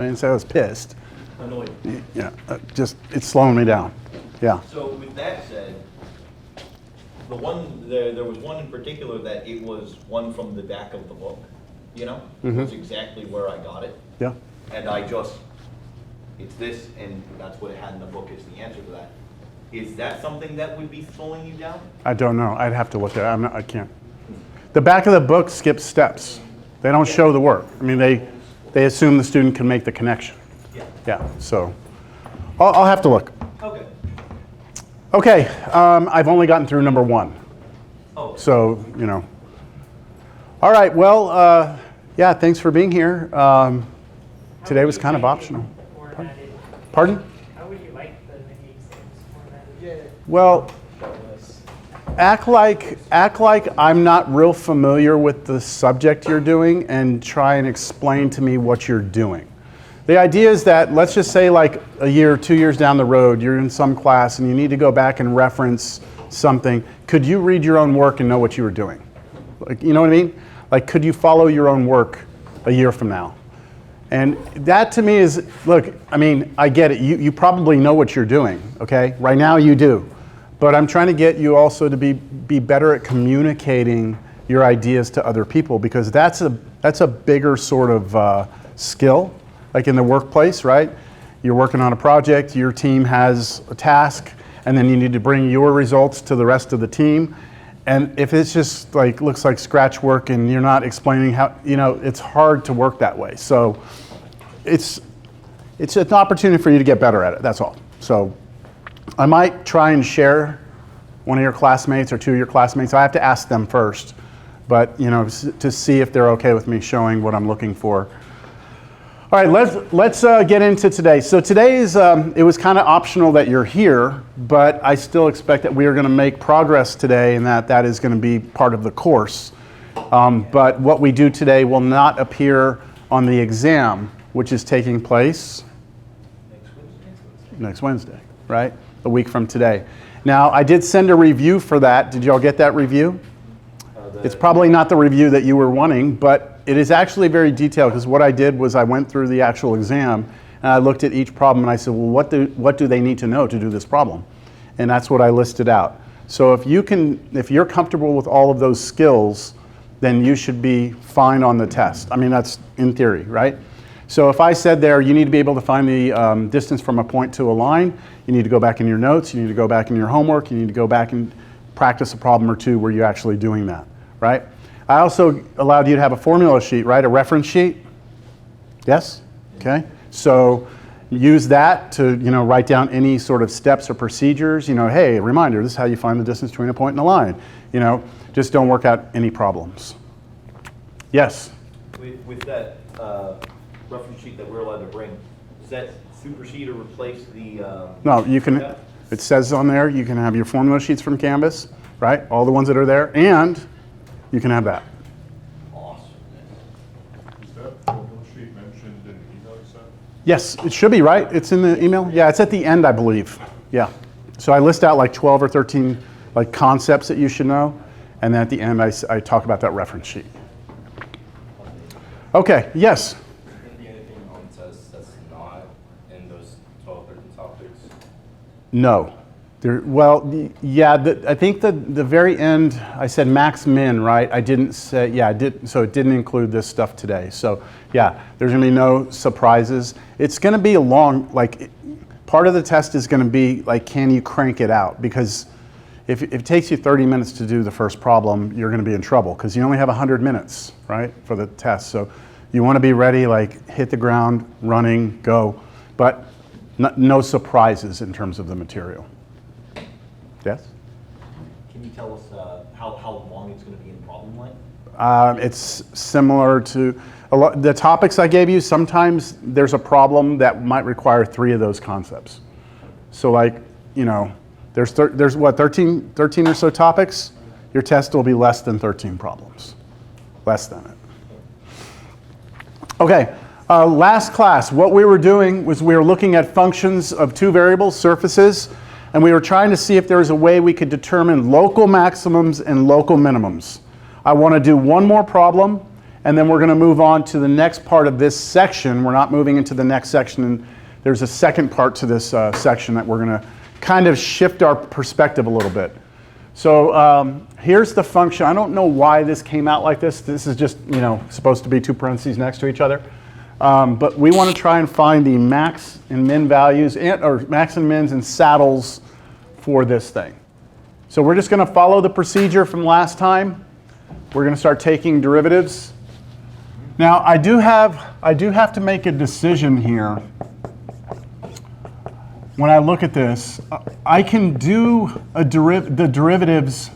I didn't say I was pissed. Annoyed. Yeah, just it's slowing me down. Yeah. So with that said, the one there was one in particular that it was one from the back of the book. You know, It's exactly where I got it. Yeah. And it's this, and that's what it had in the book is the answer to that. Is that something that would be slowing you down? I don't know. I'd have to look at it. I can't. The back of the book skips steps. They don't show the work. I mean, they assume the student can make the connection. Yeah. Yeah. So I'll have to look. Okay. Okay. I've only gotten through number 1. Oh. So, you know. All right. Well, yeah, thanks for being here. Today was kind of optional. Pardon? How would you like the mini exams formatted? Well, act like I'm not real familiar with the subject you're doing and try and explain to me what you're doing. The idea is that, let's just say like a year, 2 years down the road, you're in some class and you need to go back and reference something. Could you read your own work and know what you were doing? Like, you know what I mean? Like, could you follow your own work a year from now? And that to me is, look, I mean, I get it. You probably know what you're doing, okay? Right now you do. But I'm trying to get you also to be better at communicating your ideas to other people, because that's a bigger sort of skill, like in the workplace, right? You're working on a project, your team has a task, and then you need to bring your results to the rest of the team. And if it's just like looks like scratch work and you're not explaining how, you know, it's hard to work that way. So it's an opportunity for you to get better at it, that's all. So I might try and share one of your classmates or 2 of your classmates. I have to ask them first, but you know, to see if they're okay with me showing what I'm looking for. All right, let's get into today. So today is, it was kind of optional that you're here, but I still expect that we are going to make progress today and that is going to be part of the course. But what we do today will not appear on the exam, which is taking place next Wednesday, right? A week from today. Now, I did send a review for that. Did y'all get that review? It's probably not the review that you were wanting, but it is actually very detailed, because what I did was I went through the actual exam and I looked at each problem and I said, well, what do they need to know to do this problem? And that's what I listed out. So if you're comfortable with all of those skills, then you should be fine on the test. I mean, that's in theory, right? So if I said there, you need to be able to find the distance from a point to a line, you need to go back in your notes, you need to go back in your homework, you need to go back and practice a problem or two where you're actually doing that, right? I also allowed you to have a formula sheet, right? A reference sheet? Yes? Okay. So use that to, you know, write down any sort of steps or procedures. You know, hey, a reminder, this is how you find the distance between a point and a line. You know, just don't work out any problems. Yes? With that reference sheet that we're allowed to bring, does that supersede or replace the... No, you can, it says on there, you can have your formula sheets from Canvas, right? All the ones that are there, and you can have that. Awesome. Is that formula sheet mentioned in the email you sent? Yes, it should be, right? It's in the email? Yeah, it's at the end, I believe. Yeah. So I list out like 12 or 13 like concepts that you should know, and then at the end I talk about that reference sheet. Okay, yes? Is there going to be anything on the test that's not in those 12, 13 topics? No. I think the very end, I said max min, right? I didn't say, yeah, I did, so it didn't include this stuff today. So yeah, there's gonna be no surprises. It's gonna be a long, part of the test is gonna be like, can you crank it out? Because if it takes you 30 minutes to do the first problem, you're gonna be in trouble, because you only have 100 minutes, right, for the test. So you wanna be ready, like hit the ground, running, go, but no surprises in terms of the material. Yes? Can you tell us how long it's going to be in problem length? It's similar to the topics I gave you. Sometimes there's a problem that might require 3 of those concepts. So like, you know, there's what, 13 or so topics? Your test will be less than 13 problems. Less than it. Okay, last class, what we were doing was we were looking at functions of 2 variables, surfaces, and we were trying to see if there was a way we could determine local maximums and local minimums. I want to do one more problem, And then we're going to move on to the next part of this section. We're not moving into the next section. And there's a second part to this section that we're going to kind of shift our perspective a little bit. So here's the function. I don't know why this came out like this. This is just, supposed to be two parentheses next to each other. But we want to try and find the max and min values, or max and mins and saddles for this thing. So we're just going to follow the procedure from last time. We're going to start taking derivatives. Now, I do have to make a decision here. When I look at this, I can do the derivatives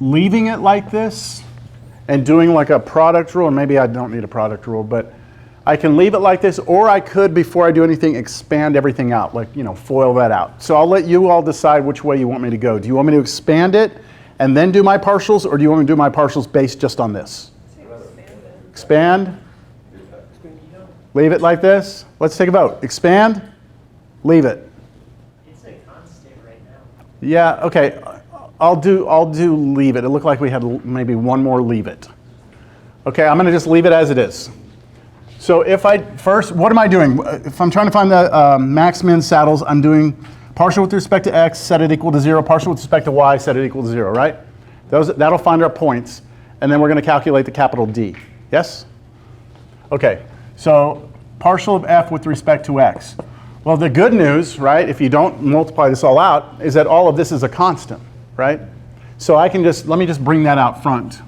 leaving it like this and doing like a product rule, and maybe I don't need a product rule, but I can leave it like this, or I could, before I do anything, expand everything out, like, FOIL that out. So I'll let you all decide which way you want me to go. Do you want me to expand it and then do my partials, or do you want me to do my partials based just on this? Expand? Leave it like this? Let's take a vote. Expand? Leave it. It's a constant right now. Yeah, okay. I'll do leave it. It looked like we had maybe one more leave it. Okay, I'm going to just leave it as it is. So what am I doing? If I'm trying to find the max min saddles, I'm doing partial with respect to x, set it equal to 0. Partial with respect to y, set it equal to 0, right? That'll find our points. And then we're going to calculate the capital D. Yes? Okay. So partial of f with respect to x. Well, the good news, right, if you don't multiply this all out, is that all of this is a constant, right? So let me just bring that out front.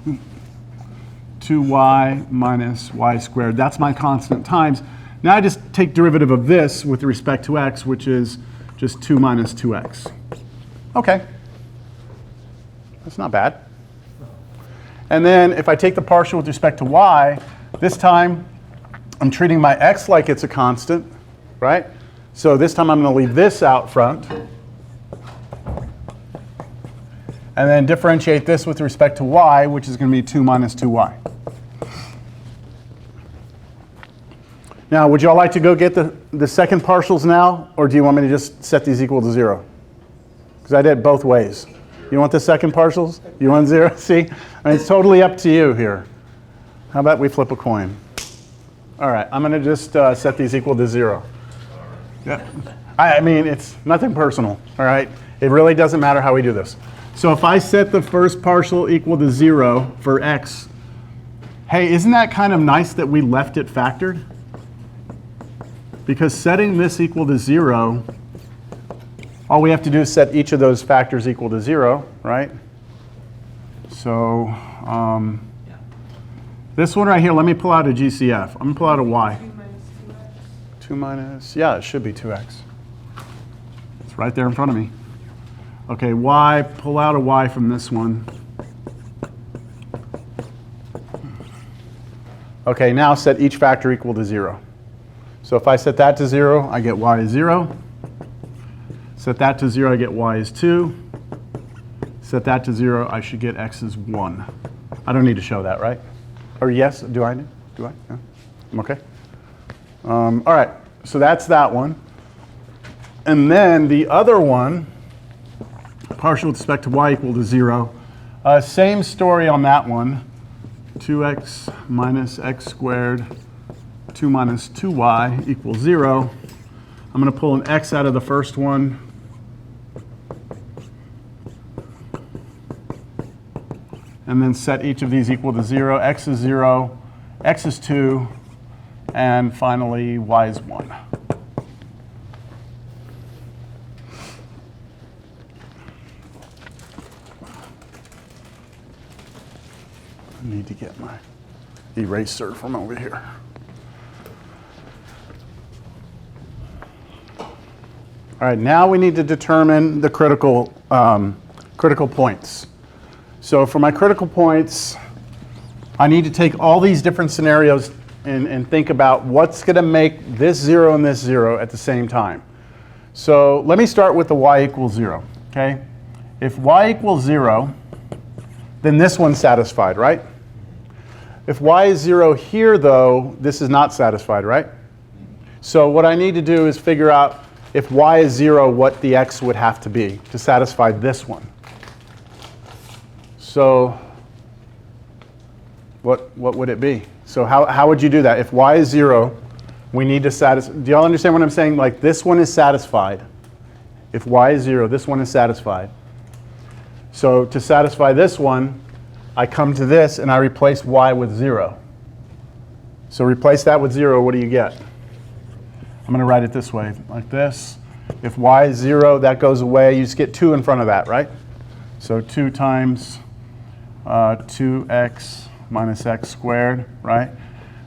2y minus y squared, that's my constant times. Now I just take derivative of this with respect to x, which is just 2 minus 2x. Okay. That's not bad. And then if I take the partial with respect to y, this time I'm treating my x like it's a constant, right? So this time I'm going to leave this out front. And then differentiate this with respect to y, which is going to be 2 minus 2y. Now, would you all like to go get the second partials now, or do you want me to just set these equal to 0? Because I did both ways. You want the second partials? You want 0? See? I mean, it's totally up to you here. How about we flip a coin? All right, I'm going to just set these equal to 0. Yeah. I mean, it's nothing personal, all right? It really doesn't matter how we do this. So if I set the first partial equal to 0 for x, hey, isn't that kind of nice that we left it factored? Because setting this equal to 0, all we have to do is set each of those factors equal to 0, right? So this one right here, let me pull out a GCF. I'm going to pull out a y. 2 minus, yeah, it should be 2x. It's right there in front of me. Okay, y, pull out a y from this one. Okay, now set each factor equal to 0. So if I set that to 0, I get y is 0. Set that to 0, I get y is 2. Set that to 0, I should get x is 1. I don't need to show that, right? Or yes, do I? Do I? No? I'm okay? All right, so that's that one. And then the other one, partial with respect to y equal to 0. Same story on that one. 2x minus x squared, 2 minus 2y equals 0. I'm going to pull an x out of the first one. And then set each of these equal to 0. X is 0, x is 2, and finally y is 1. I need to get my eraser from over here. All right, now we need to determine the critical points. So for my critical points, I need to take all these different scenarios and think about what's going to make this 0 and this 0 at the same time. So let me start with the y equals 0, okay? If y equals 0, then this one's satisfied, right? If y is 0 here, though, this is not satisfied, right? So what I need to do is figure out if y is 0, what the x would have to be to satisfy this one. So what would it be? So how would you do that? If y is 0, we need to satisfy. Do y'all understand what I'm saying? Like this one is satisfied. If y is 0, this one is satisfied. So to satisfy this one, I come to this and I replace y with 0. So replace that with 0, what do you get? I'm going to write it this way, like this. If y is 0, that goes away. You just get 2 in front of that, right? So 2 times 2x minus x squared, right?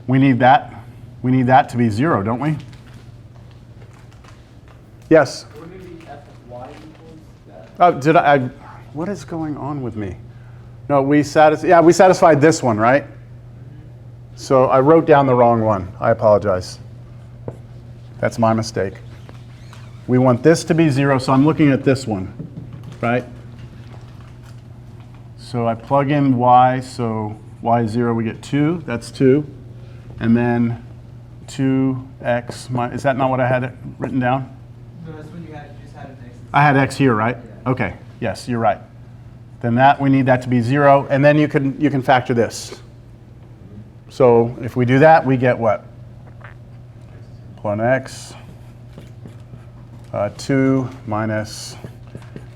We need that. We need that to be 0, don't we? Yes? Wouldn't it be f of y equals that? Oh, did I what is going on with me? No, we satisfied this one, right? So I wrote down the wrong one. I apologize. That's my mistake. We want this to be 0, so I'm looking at this one, right? So I plug in y, so y is 0, we get 2. That's 2. And then 2x minus, is that not what I had written down? No, that's when you just had an x. I had x here, right? Yeah. Okay, yes, you're right. Then that, we need that to be 0, and then you can factor this. So if we do that, we get what? 1x, 2 minus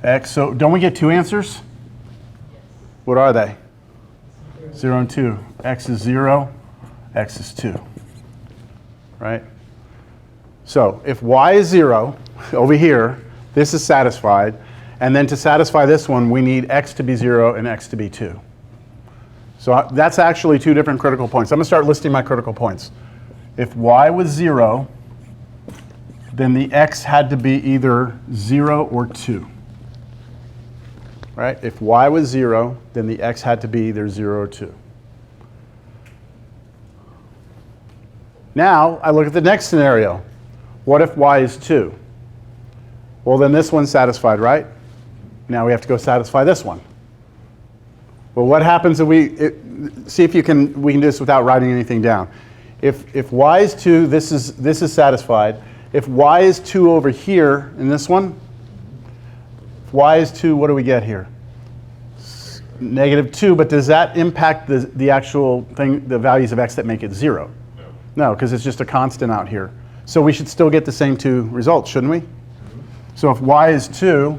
x. So don't we get 2 answers? What are they? 0 and 2. X is 0, x is 2. Right? So if y is 0, over here, this is satisfied. And then to satisfy this one, we need x to be 0 and x to be 2. So that's actually 2 different critical points. I'm going to start listing my critical points. If y was 0, then the x had to be either 0 or 2. Right? If y was 0, then the x had to be either 0 or 2. Now, I look at the next scenario. What if y is 2? Well, then this one's satisfied, right? Now we have to go satisfy this one. Well, what happens if see if we can do this without writing anything down. If y is 2, this is satisfied. If y is 2 over here in this one, if y is 2, what do we get here? -2, but does that impact the actual thing, the values of x that make it 0? No, because it's just a constant out here. So we should still get the same 2 results, shouldn't we? So if y is 2,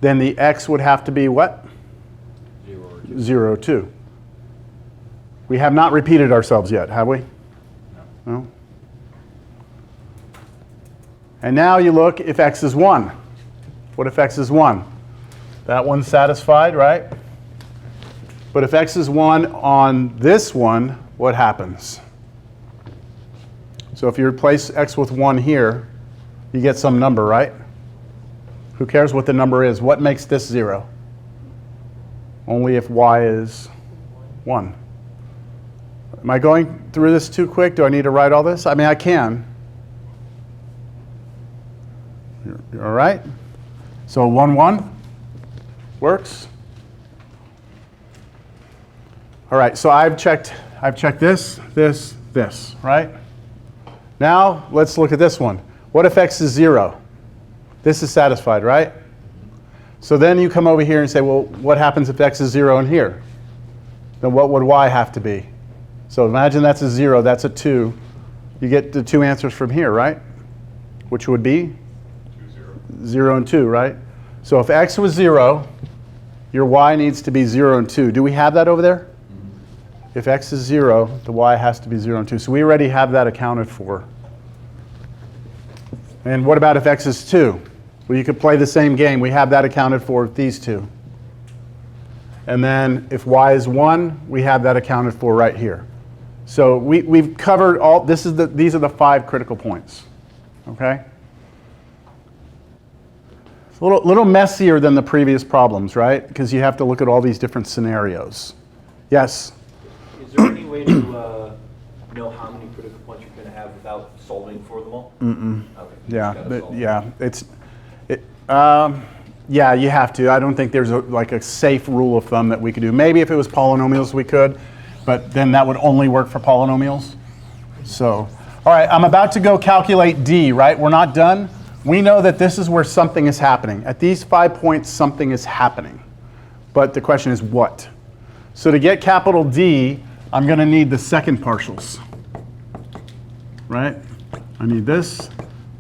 then the x would have to be what? 0 or 2. We have not repeated ourselves yet, have we? No. And now you look if x is 1. What if x is 1? That one's satisfied, right? But if x is 1 on this one, what happens? So if you replace x with 1 here, you get some number, right? Who cares what the number is? What makes this 0? Only if y is 1. Am I going through this too quick? Do I need to write all this? I mean, I can. You're all right? So 1, 1 works. All right, so I've checked this, right? Now let's look at this one. What if x is 0? This is satisfied, right? So then you come over here and say, well, what happens if x is 0 in here? Then what would y have to be? So imagine that's a 0, that's a 2. You get the 2 answers from here, right? Which would be? 0 and 2, right? So if x was 0, your y needs to be 0 and 2. Do we have that over there? If x is 0, the y has to be 0 and 2. So we already have that accounted for. And what about if x is 2? Well, you could play the same game. We have that accounted for with these 2. And then if y is 1, we have that accounted for right here. So we've covered all, these are the 5 critical points. Okay? It's a little messier than the previous problems, right? Because you have to look at all these different scenarios. Yes? Is there any way to know how many critical points you're going to have without solving for them all? Mm-mm. Okay. Yeah, you have to. I don't think there's like a safe rule of thumb that we could do. Maybe if it was polynomials we could, but then that would only work for polynomials. So, all right, I'm about to go calculate D, right? We're not done. We know that this is where something is happening. At these 5 points, something is happening. but the question is what? So to get capital D, I'm going to need the second partials, right? I need this,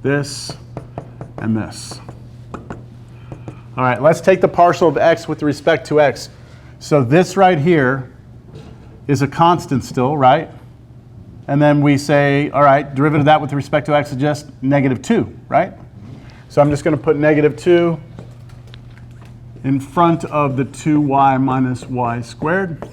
this, and this. All right, let's take the partial of x with respect to x. So this right here is a constant still, right? And then we say, all right, derivative of that with respect to x is just -2, right? So I'm just going to put -2 in front of the 2y minus y squared.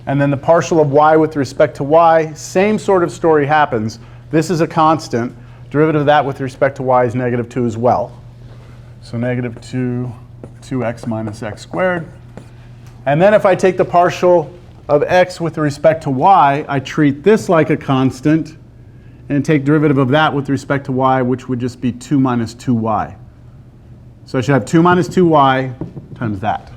And then the partial of y with respect to y, same sort of story happens. This is a constant. Derivative of that with respect to y is -2 as well. So -2x minus x squared. And then if I take the partial of x with respect to y, I treat this like a constant and take derivative of that with respect to y, which would just be 2 minus 2y. So I should have 2 minus 2y times that.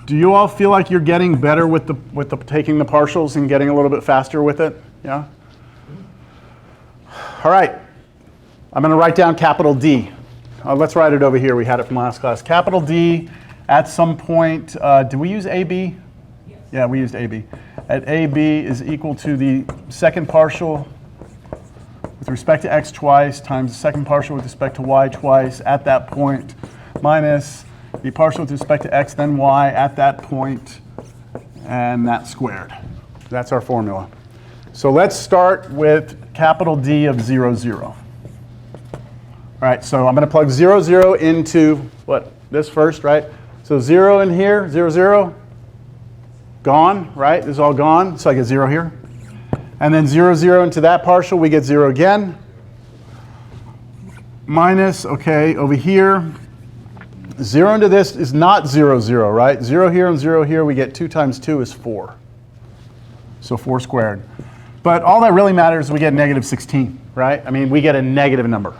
Do you all feel like you're getting better with the taking the partials and getting a little bit faster with it? Yeah? All right. I'm going to write down capital D. Let's write it over here. We had it from last class. Capital D at some point, did we use AB? Yes. Yeah, we used AB. At AB is equal to the second partial with respect to x twice times the second partial with respect to y twice at that point minus the partial with respect to x then y at that point, and that squared. That's our formula. So let's start with capital D of 0, 0. All right, so I'm going to plug 0, 0 into what? This first, right? So 0 in here, 0, 0, gone, right? This is all gone, so I get 0 here. And then 0, 0 into that partial, we get 0 again. Minus, okay, over here, 0 into this is not 0, 0, right? 0 here and 0 here, we get 2 times 2 is 4. So 4 squared. But all that really matters is we get -16, right? I mean, we get a negative number.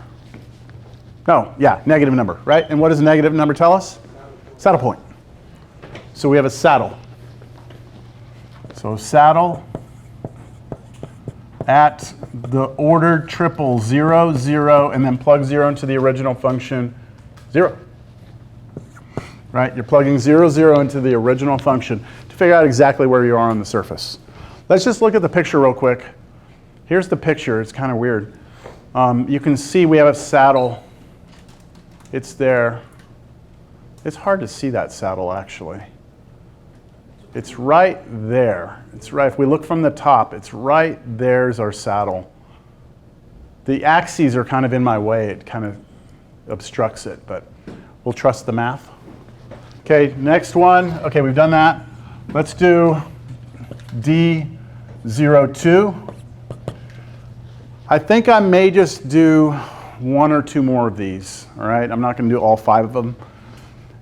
No, yeah, negative number, right? And what does a negative number tell us? Saddle point. So we have a saddle. So saddle at the ordered triple 0, 0, and then plug 0 into the original function 0. Right? You're plugging 0, 0 into the original function to figure out exactly where you are on the surface. Let's just look at the picture real quick. Here's the picture. It's kind of weird. You can see we have a saddle. It's there. It's hard to see that saddle, actually. It's right there. It's right. If we look from the top, it's right there's our saddle. The axes are kind of in my way. It kind of obstructs it, but we'll trust the math. Okay, next one. Okay, we've done that. Let's do D02. I think I may just do 1 or 2 more of these, all right? I'm not going to do all 5 of them.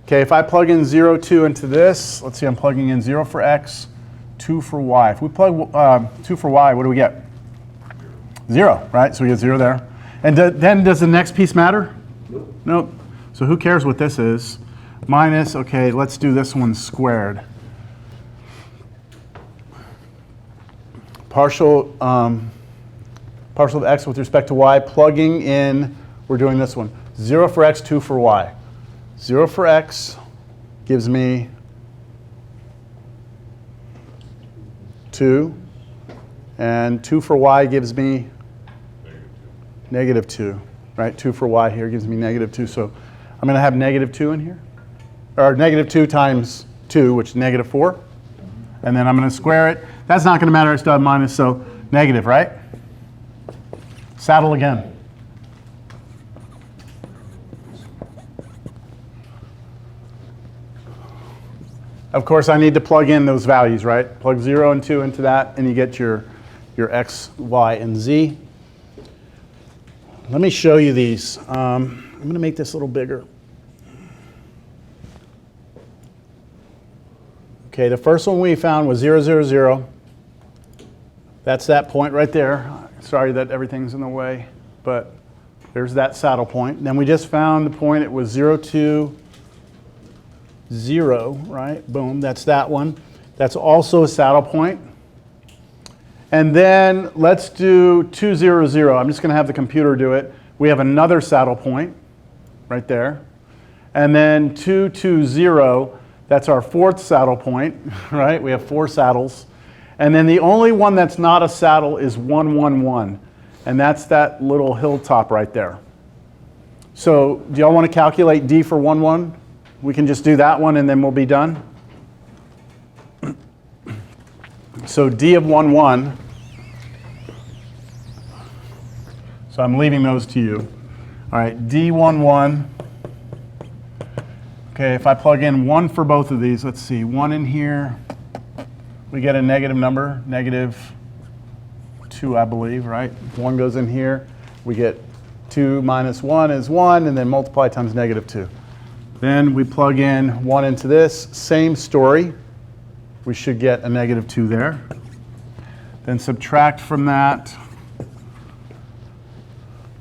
Okay, if I plug in 0, 2 into this, let's see, I'm plugging in 0 for x, 2 for y. If we plug 2 for y, what do we get? 0, right? So we get 0 there. And then does the next piece matter? Nope. Nope. So who cares what this is? Minus, okay, let's do this one squared. Partial of x with respect to y, plugging in, we're doing this one. 0 for x, 2 for y. 0 for x gives me 2, and 2 for y gives me -2, right? 2 for y here gives me -2, so I'm going to have -2 in here, or -2 times 2, which is -4, and then I'm going to square it. That's not going to matter, I still have minus, so negative, right? Saddle again. Of course, I need to plug in those values, right? Plug 0 and 2 into that, and you get your x, y, and z. Let me show you these. I'm going to make this a little bigger. Okay, the first one we found was 0, 0, 0. That's that point right there. Sorry that everything's in the way, but there's that saddle point. Then we just found the point, it was 0, 2, 0, right? Boom, that's that one. That's also a saddle point. And then let's do 2, 0, 0. I'm just going to have the computer do it. We have another saddle point right there. And then 2, 2, 0, that's our fourth saddle point, right? We have 4 saddles. And then the only one that's not a saddle is 1, 1, 1. And that's that little hilltop right there. So do y'all want to calculate D for 1, 1? We can just do that one and then we'll be done. So D of 1, 1. So I'm leaving those to you. All right, D 1, 1. Okay, if I plug in 1 for both of these, let's see, 1 in here, we get a negative number, negative 2, I believe, right? 1 goes in here, we get 2 minus 1 is 1, and then multiply times negative 2. Then we plug in 1 into this, same story. We should get a negative 2 there. Then subtract from that.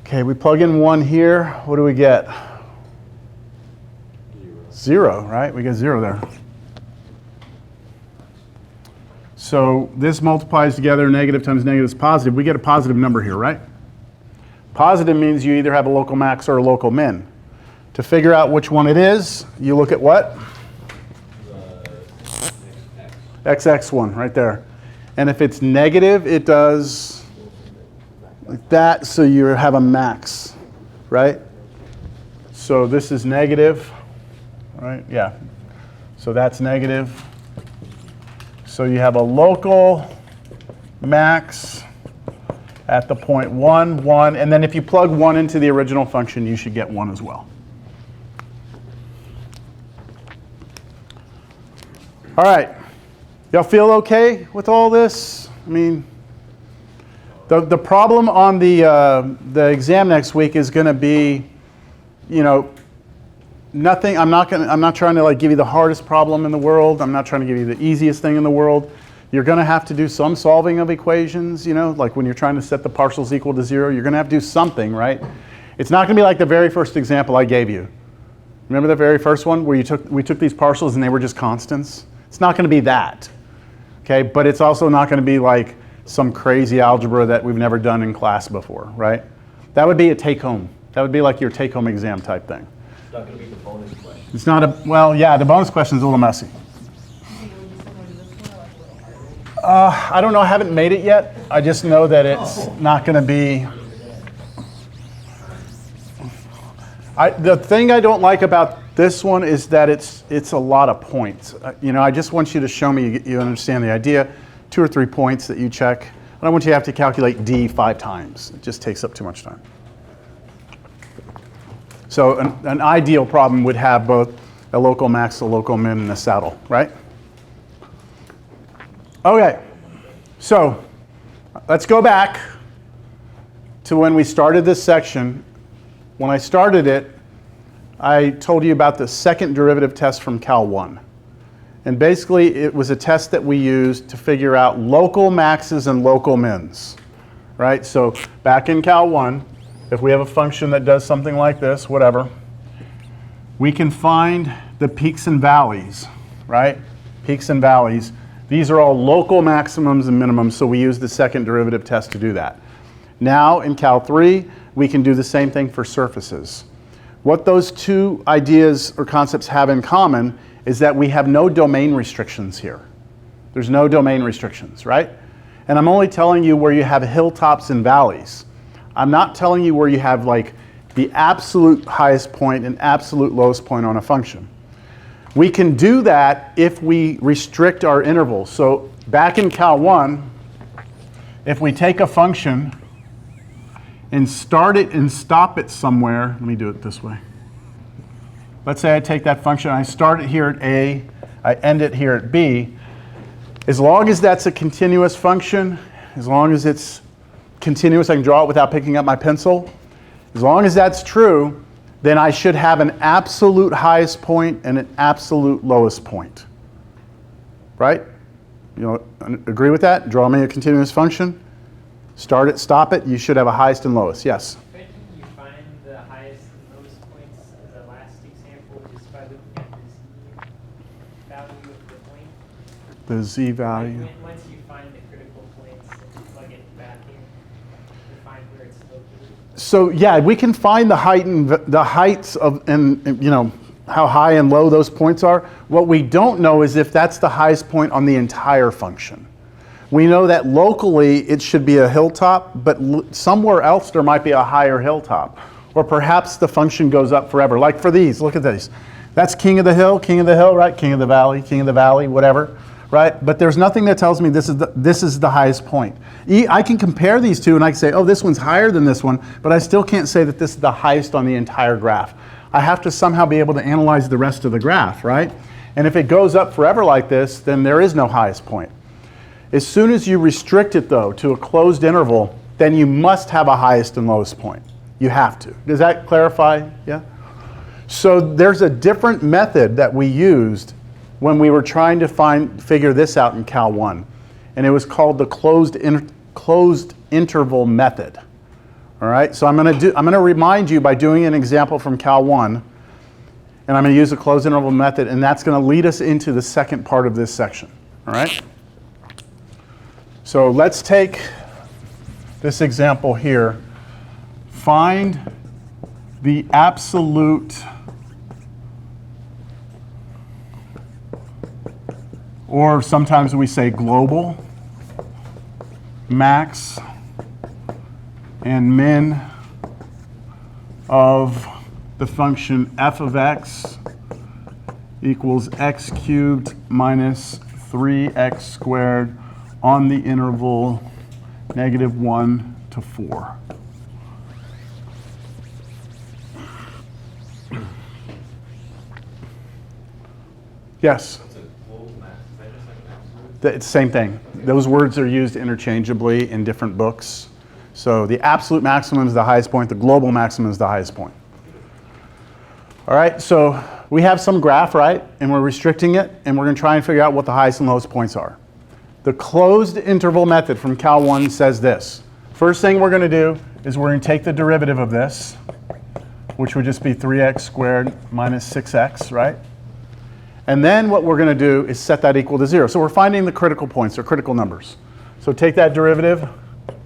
Okay, we plug in 1 here, what do we get? 0, right? We get 0 there. So this multiplies together, negative times negative is positive. We get a positive number here, right? Positive means you either have a local max or a local min. To figure out which one it is, you look at what? XX1, right there. And if it's negative, it does like that, so you have a max, right? So this is negative. Right, yeah. So that's negative. So you have a local max at the point 1, 1, and then if you plug 1 into the original function, you should get 1 as well. All right. Y'all feel okay with all this? I mean, the problem on the exam next week is going to be, you know, nothing. I'm not trying to like give you the hardest problem in the world. I'm not trying to give you the easiest thing in the world. You're going to have to do some solving of equations, you know, like when you're trying to set the partials equal to 0, you're going to have to do something, right? It's not going to be like the very first example I gave you. Remember the very first one where we took these partials and they were just constants? It's not going to be that, okay? But it's also not going to be like some crazy algebra that we've never done in class before, right? That would be a take-home. That would be like your take-home exam type thing. It's not going to be the bonus question. It's not a, well, yeah, the bonus question is a little messy. I don't know, I haven't made it yet. I just know that it's not going to be. The thing I don't like about this one is that it's a lot of points. You know, I just want you to show me you understand the idea. 2 or 3 points that you check. I don't want you to have to calculate D 5 times. It just takes up too much time. So an ideal problem would have both a local max, a local min, and a saddle, right? Okay, so let's go back to when we started this section. When I started it, I told you about the second derivative test from Cal 1. And basically, it was a test that we used to figure out local maxes and local mins, right? So back in Cal 1, if we have a function that does something like this, whatever, we can find the peaks and valleys, right? Peaks and valleys. These are all local maximums and minimums, so we use the second derivative test to do that. Now in Cal 3, we can do the same thing for surfaces. What those two ideas or concepts have in common is that we have no domain restrictions here. There's no domain restrictions, right? And I'm only telling you where you have hilltops and valleys. I'm not telling you where you have like the absolute highest point and absolute lowest point on a function. We can do that if we restrict our intervals. So back in Cal 1, if we take a function and start it and stop it somewhere, let me do it this way. Let's say I take that function, I start it here at A, I end it here at B. As long as that's a continuous function, as long as it's continuous, I can draw it without picking up my pencil. As long as that's true, then I should have an absolute highest point and an absolute lowest point. Right? You know, agree with that? Draw me a continuous function. Start it, stop it. You should have a highest and lowest. Yes? Couldn't you find the highest and lowest points in the last example just by looking at the z value of the point? The z value. Like, once you find the critical points and you plug it back in, you find where it's located. So yeah, we can find the height and the heights of, and you know, how high and low those points are. What we don't know is if that's the highest point on the entire function. We know that locally it should be a hilltop, but somewhere else there might be a higher hilltop. Or perhaps the function goes up forever. Like for these, look at these. That's king of the hill, right? King of the valley, whatever, right? But there's nothing that tells me this is the highest point. I can compare these two and I can say, oh, this one's higher than this one, but I still can't say that this is the highest on the entire graph. I have to somehow be able to analyze the rest of the graph, right? And if it goes up forever like this, then there is no highest point. As soon as you restrict it, though, to a closed interval, then you must have a highest and lowest point. You have to. Does that clarify? Yeah? So there's a different method that we used when we were trying to figure this out in Cal 1. And it was called the closed interval method. All right? So I'm going to remind you by doing an example from Cal 1. And I'm going to use the closed interval method, and that's going to lead us into the second part of this section. All right? So let's take this example here. Find the absolute or sometimes we say global max and min of the function f of x equals x cubed minus 3x squared on the interval -1 to 4. Yes? What's a global max? Is that just like an absolute? It's the same thing. Those words are used interchangeably in different books. So the absolute maximum is the highest point. The global maximum is the highest point. All right, so we have some graph, right? And we're restricting it, and we're going to try and figure out what the highest and lowest points are. The closed interval method from Cal 1 says this. First thing we're going to do is we're going to take the derivative of this, which would just be 3x squared minus 6x, right? And then what we're going to do is set that equal to 0. So we're finding the critical points or critical numbers. So take that derivative,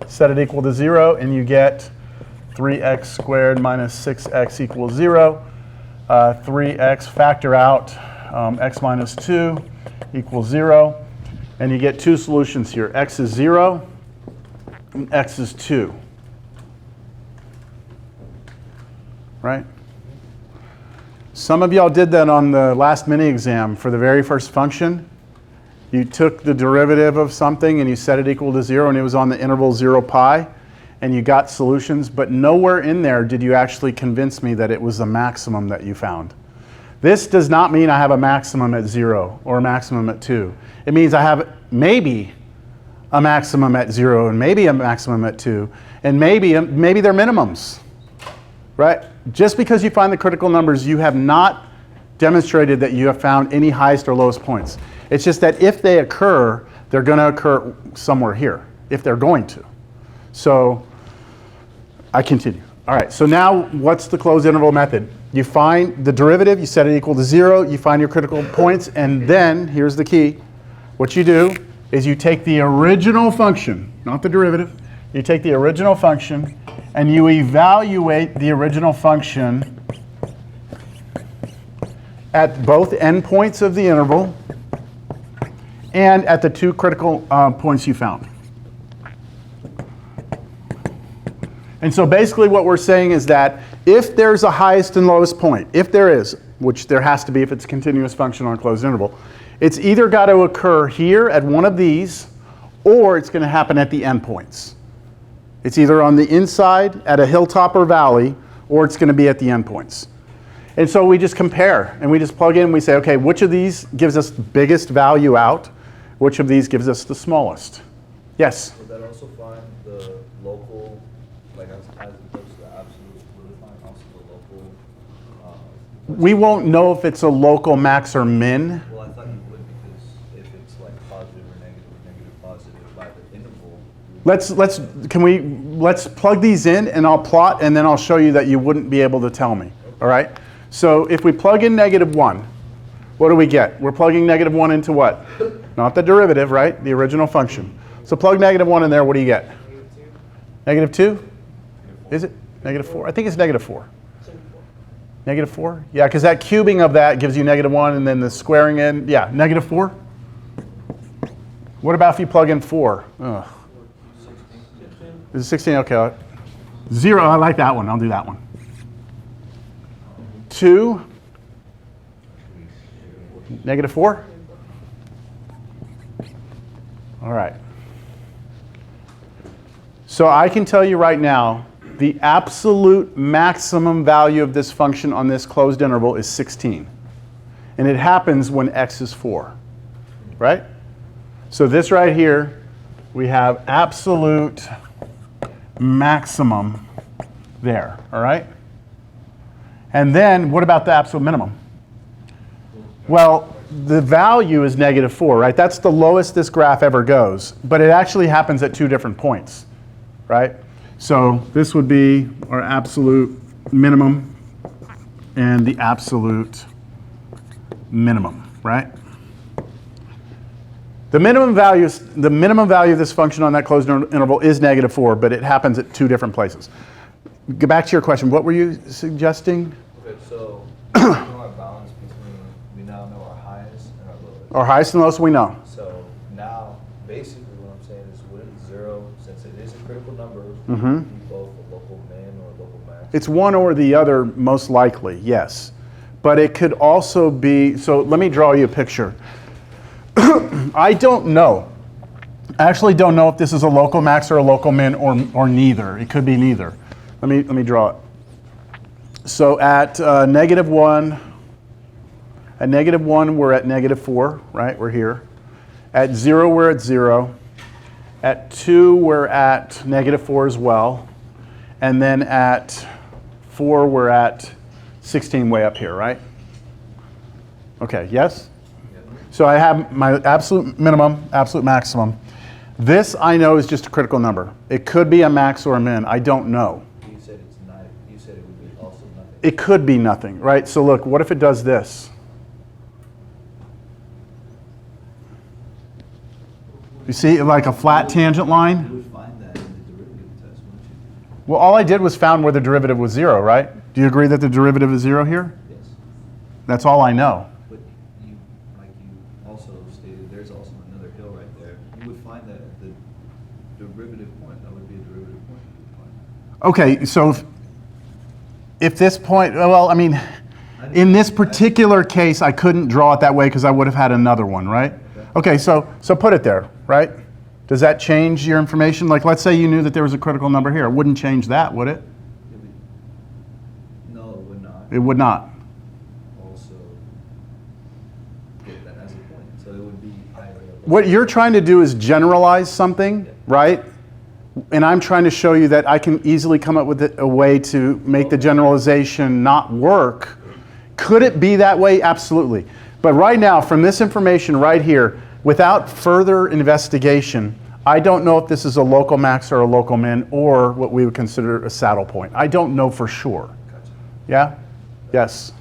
set it equal to 0, and you get 3x squared minus 6x equals 0. 3x, factor out x minus 2 equals 0. And you get two solutions here. X is 0 and x is 2. Right? Some of y'all did that on the last mini exam for the very first function. You took the derivative of something and you set it equal to 0, and it was on the interval 0 pi, and you got solutions, but nowhere in there did you actually convince me that it was the maximum that you found. This does not mean I have a maximum at 0 or a maximum at 2. It means I have maybe a maximum at 0 and maybe a maximum at 2, and maybe they're minimums, right? Just because you find the critical numbers, you have not demonstrated that you have found any highest or lowest points. It's just that if they occur, they're going to occur somewhere here, if they're going to. So I continue. All right, so now what's the closed interval method? You find the derivative, you set it equal to 0, you find your critical points, and then, here's the key, what you do is you take the original function, not the derivative, you take the original function and you evaluate the original function at both endpoints of the interval and at the two critical points you found. And so basically what we're saying is that if there's a highest and lowest point, if there is, which there has to be if it's a continuous function on a closed interval, it's either got to occur here at one of these, or it's going to happen at the endpoints. It's either on the inside at a hilltop or valley, or it's going to be at the endpoints. And so we just compare, and we just plug in, and we say, okay, which of these gives us the biggest value out? Which of these gives us the smallest? Yes? Would that also find the local, like as opposed to the absolute, would it find also the local? We won't know if it's a local max or min. Well, I thought you would, because if it's like positive or negative, positive by the interval. Let's plug these in, and I'll plot, and then I'll show you that you wouldn't be able to tell me. All right? So if we plug in -1, what do we get? We're plugging -1 into what? Not the derivative, right? The original function. So plug -1 in there, what do you get? -2? Is it? -4? I think it's -4. -4? Yeah, because that cubing of that gives you -1, and then the squaring in, yeah, -4? What about if you plug in 4? Ugh. Is it 16? Okay. 0, I like that one. I'll do that one. 2, -4? All right. So I can tell you right now, the absolute maximum value of this function on this closed interval is 16. And it happens when x is 4, right? So this right here, we have absolute maximum there, all right? And then what about the absolute minimum? Well, the value is -4, right? That's the lowest this graph ever goes, but it actually happens at 2 different points, right? So this would be our absolute minimum and the absolute minimum, right? The minimum value of this function on that closed interval is -4, but it happens at 2 different places. Get back to your question. What were you suggesting? Okay, so we know our balance between, we now know our highest and our lowest. Our highest and lowest we know. So now, basically what I'm saying is wouldn't 0, since it is a critical number, Mhm. be both a local min or a local max? It's one or the other, most likely, yes. But it could also be, so let me draw you a picture. I don't know. I actually don't know if this is a local max or a local min or neither. It could be neither. Let me draw it. So at -1, we're at -4, right? We're here. At 0, we're at 0. At 2, we're at -4 as well. And then at 4, we're at 16 way up here, right? Okay, yes? So I have my absolute minimum, absolute maximum. This I know is just a critical number. It could be a max or a min. I don't know. You said it's not, you said it would be also nothing. It could be nothing, right? So look, what if it does this? You see, like a flat tangent You line? would find that in the derivative test, wouldn't you? Well, all I did was found where the derivative was 0, right? Do you agree that the derivative is 0 here? Yes. That's all I know. But you, like you also stated, there's also another hill right there. You would find that at the derivative point, that would be a derivative point you would find. Okay, so if this point, well, I mean, in this particular case, I couldn't draw it that way because I would have had another one, right? Okay, so put it there, right? Does that change your information? Like, let's say you knew that there was a critical number here. It wouldn't change that, would it? No, it would not. It would not. Also get that as a point, so it would be either. What you're trying to do is generalize something, right? And I'm trying to show you that I can easily come up with a way to make the generalization not work. Could it be that way? Absolutely. But right now, from this information right here, without further investigation, I don't know if this is a local max or a local min or what we would consider a saddle point. I don't know for sure. Gotcha. Yeah? Yes?